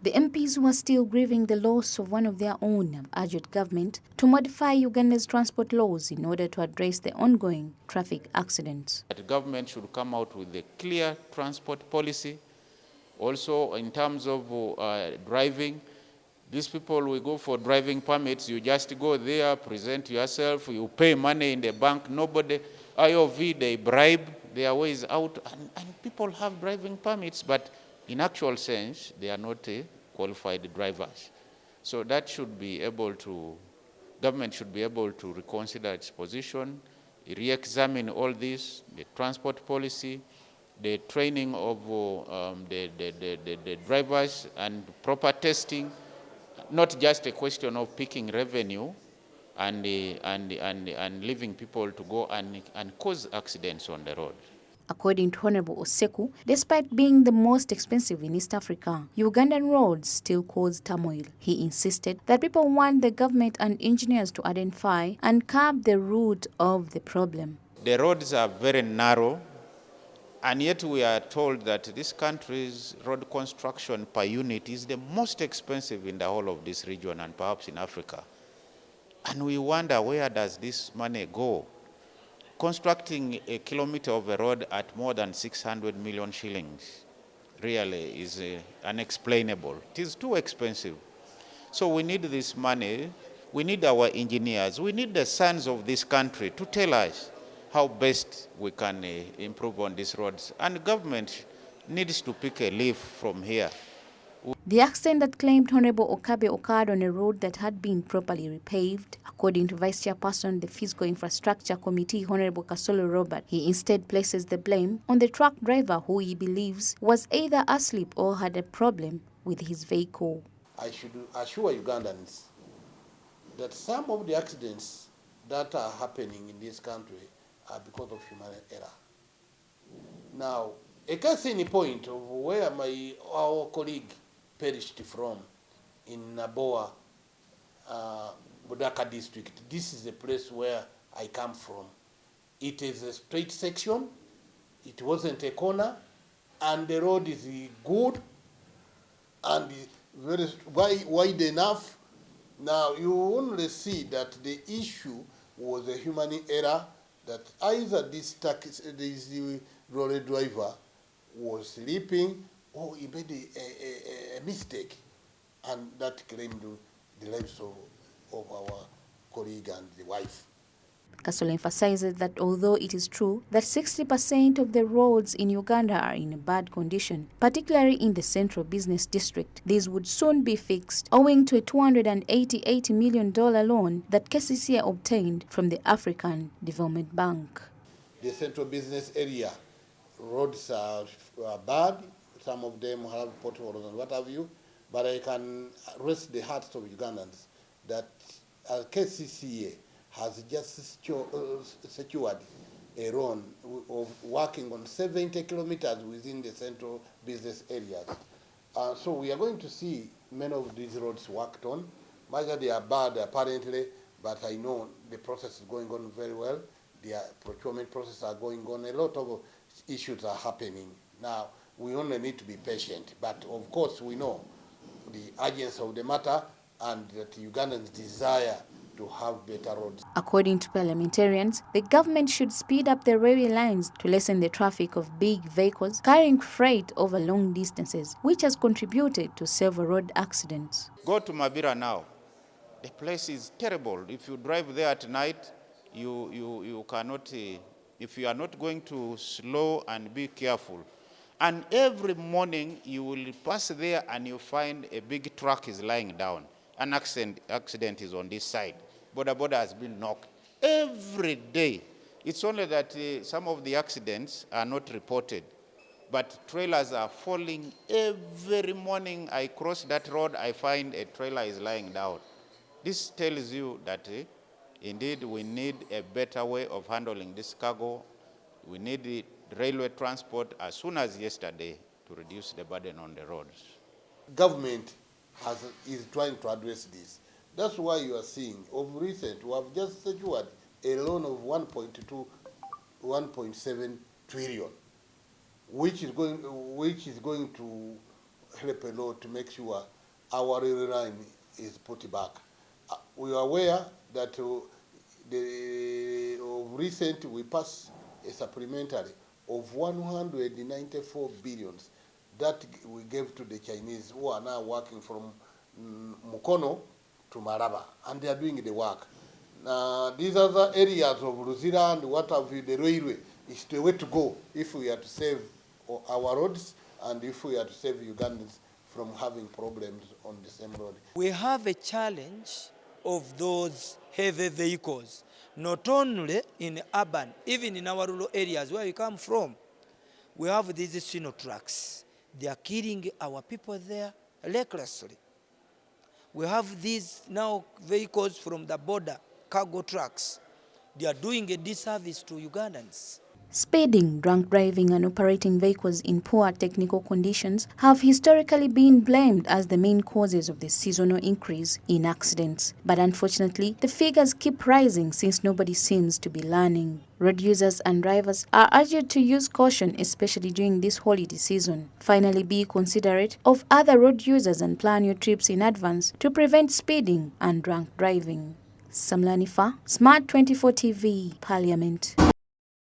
The MPs who are still grieving the loss of one of their own have urged government to modify Uganda's transport laws in order to address the ongoing traffic accidents. The government should come out with a clear transport policy. Also, in terms of driving, these people will go for driving permits. You just go there, present yourself, you pay money in the bank. Nobody, IOV, they bribe their ways out, and people have driving permits, but in actual sense, they are not qualified drivers. So that should be able to, government should be able to reconsider its position, re-examine all this, the transport policy, the training of the drivers, and proper testing. Not just a question of picking revenue and leaving people to go and cause accidents on the road. According to Honorable Oseku, despite being the most expensive in East Africa, Ugandan roads still cause turmoil. He insisted that people want the government and engineers to identify and curb the root of the problem. The roads are very narrow, and yet we are told that this country's road construction per unit is the most expensive in the whole of this region and perhaps in Africa. And we wonder, where does this money go? Constructing a kilometer of a road at more than 600 million shillings really is unexplainable. It is too expensive. So we need this money, we need our engineers, we need the sons of this country to tell us how best we can improve on these roads. And government needs to pick a leaf from here. The accident that claimed Honorable Okabe occurred on a road that had been properly repaved. According to Vice Chairperson of the Physical Infrastructure Committee, Honorable Kasolo Robert, he instead places the blame on the truck driver, who he believes was either asleep or had a problem with his vehicle. I should assure Ugandans that some of the accidents that are happening in this country are because of human error. Now, a case in point of where our colleague perished from in Naboa, Budaka district. This is the place where I come from. It is a straight section, it wasn't a corner, and the road is good and very wide enough. Now you only see that the issue was a human error, that either this lorry driver was sleeping or he made a mistake, and that claimed the lives of our colleague and the wife. Kasolo emphasizes that although it is true that 60% of the roads in Uganda are in bad condition, particularly in the central business district, these would soon be fixed owing to a $288 million loan that KCCA obtained from the African Development Bank. The central business area roads are bad. Some of them have potholes and what have you, but I can rest the hearts of Ugandans that KCCA has just secured a loan of working on 70 kilometers within the central business areas. So we are going to see many of these roads worked on. Whether they are bad apparently, but I know the process is going on very well. The procurement process are going on. A lot of issues are happening. Now, we only need to be patient, but of course we know the urgency of the matter and that Ugandans desire to have better roads. According to parliamentarians, the government should speed up the railway lines to lessen the traffic of big vehicles carrying freight over long distances, which has contributed to several road accidents. Go to Mbale now. The place is terrible. If you drive there at night, you cannot, if you are not going to slow and be careful. And every morning you will pass there and you find a big truck is lying down. An accident is on this side. Boda has been knocked. Every day. It's only that some of the accidents are not reported. But trailers are falling. Every morning I cross that road, I find a trailer is lying down. This tells you that indeed we need a better way of handling this cargo. We need the railway transport as soon as yesterday to reduce the burden on the roads. Government is trying to address this. That's why you are seeing, of recent, we have just secured a loan of 1.7 trillion, which is going to help a lot to make sure our rail line is put back. We are aware that recent we passed a supplementary of 194 billions that we gave to the Chinese who are now working from Mukono to Maraba, and they are doing the work. These other areas of Luzira and what have you, the railway, is the way to go if we are to save our roads and if we are to save Ugandans from having problems on the same road. We have a challenge of those heavy vehicles, not only in urban, even in our rural areas where we come from. We have these sino trucks. They are killing our people there recklessly. We have these now vehicles from the border, cargo trucks. They are doing a disservice to Ugandans. Speeding, drunk driving and operating vehicles in poor technical conditions have historically been blamed as the main causes of the seasonal increase in accidents. But unfortunately, the figures keep rising since nobody seems to be learning. Road users and drivers are urged to use caution, especially during this holiday season. Finally, be considerate of other road users and plan your trips in advance to prevent speeding and drunk driving. Samlanifa, Smart 24 TV, Parliament.